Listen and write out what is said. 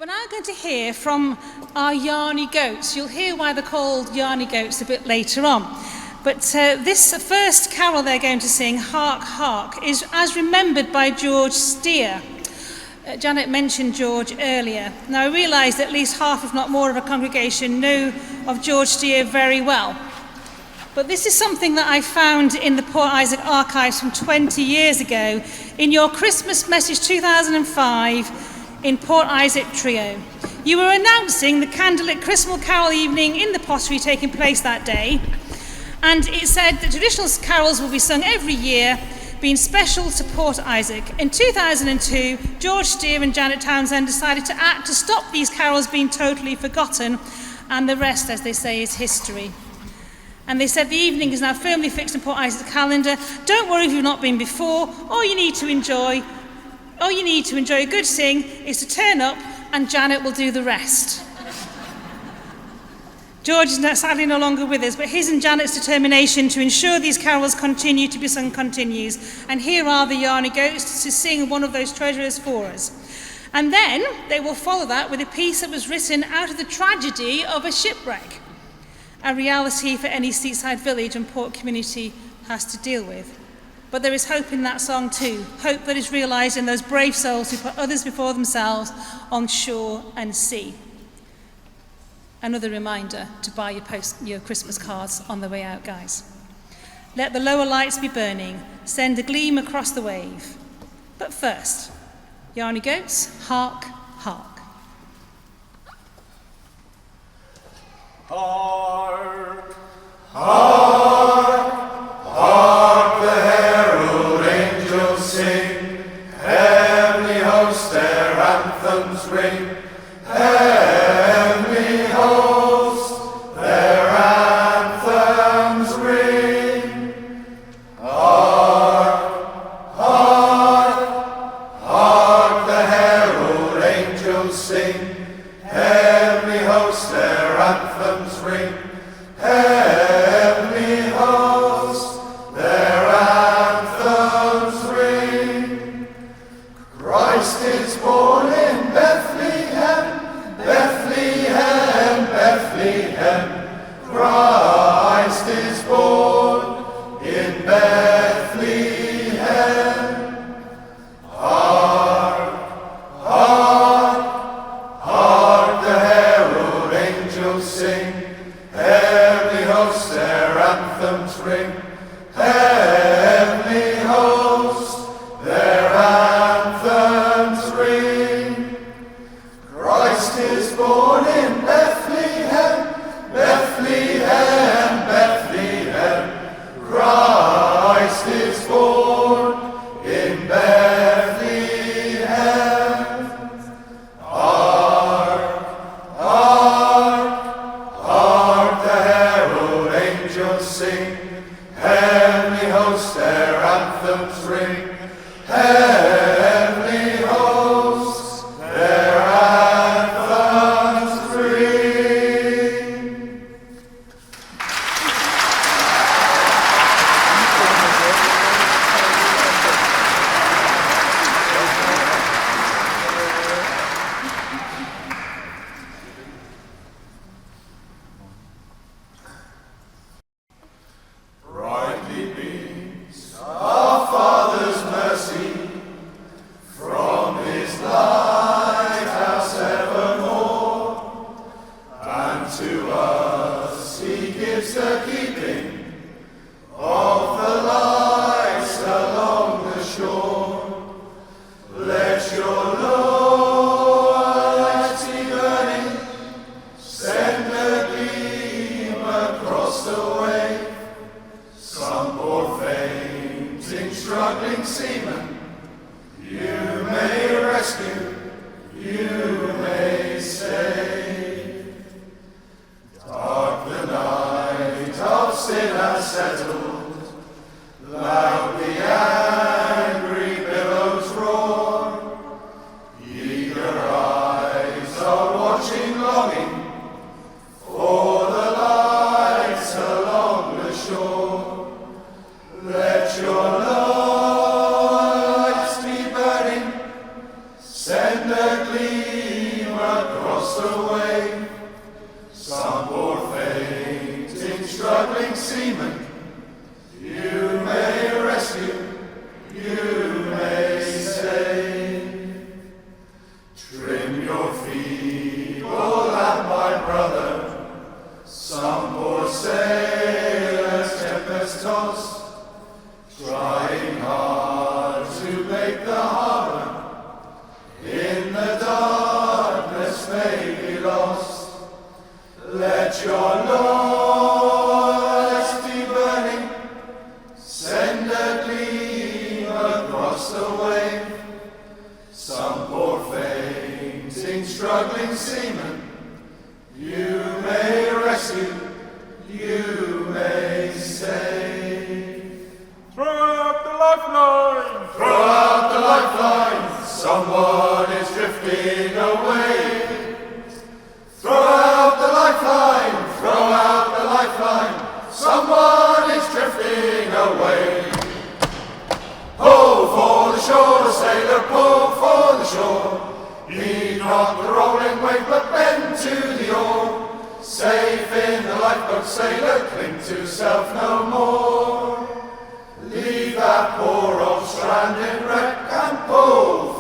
We're now going to hear from our Yarny goats. You'll hear why they're called Yarny goats a bit later on. But this first carol they're going to sing, Hark, Hark, is as remembered by George Steer. Janet mentioned George earlier. Now I realise that at least half, if not more, of a congregation know of George Steer very well. But this is something that I found in the Port Isaac archives from 20 years ago in your Christmas message 2005 in Port Isaac Trio. You were announcing the candlelit Christmas carol evening in the pottery taking place that day, and it said that traditional carols will be sung every year, being special to Port Isaac. In 2002, George Steer and Janet Townsend decided to act to stop these carols being totally forgotten, and the rest, as they say, is history. And they said the evening is now firmly fixed in Port Isaac's calendar. Don't worry if you've not been before. All you need to enjoy a good sing is to turn up, and Janet will do the rest. George is sadly no longer with us, but his and Janet's determination to ensure these carols continue to be sung continues. And here are the Yarny Goats to sing one of those treasures for us. And then they will follow that with a piece that was written out of the tragedy of a shipwreck, a reality for any seaside village and port community has to deal with. But there is hope in that song too, hope that is realised in those brave souls who put others before themselves on shore and sea. Another reminder to buy your Christmas cards on the way out, guys. Let the lower lights be burning, send a gleam across the wave. But first, Yarny Goats, hark, hark. Hark, hark, hark, the herald angels sing, heavenly hosts their anthems ring, heavenly hosts their anthems ring. Hark, hark, hark, the herald angels sing, heavenly hosts their anthems ring, heavenly hosts their anthems ring. Christ is born in Bethlehem, Bethlehem, Bethlehem. Christ is born in Bethlehem. Hark, hark, hark, the herald angels sing, heavenly hosts their anthems ring, heavenly hosts their anthems ring. Christ is born in Bethlehem, Bethlehem, Bethlehem. Christ is born in Bethlehem. Hark, hark, hark, the herald angels sing, heavenly hosts their anthems ring, heavenly hosts their anthems ring. Brightly beams our Father's mercy from his lighthouse evermore, and to us he gives the keeping of the lights along the shore. Let your lights be burning, send a gleam across the wave. Some poor fainting, struggling seaman, you may rescue, you may save. Dark the night of sin has settled, loud the angry billows roar. Eager eyes are watching, longing for the lights along the shore. Let your lights be burning, send a gleam seaman. You may rescue, you may save. Trim your feeble lamp, my brother. Some poor sailor's tempest tossed, trying hard to make the harbour. In the darkness may be lost. Let your loyalty burning send a gleam across the wave. Some poor fainting, struggling seaman, you may rescue, you may save. Throw out the lifeline! Throw out the lifeline, someone is drifting away. Throw out the lifeline, throw out the lifeline, someone is drifting away. Pull for the shore, sailor, pull for the shore. Heed not the rolling wave, but bend to the oar. Safe in the lifeboat, sailor, cling to self no more. Leave that poor old stranded wreck and pull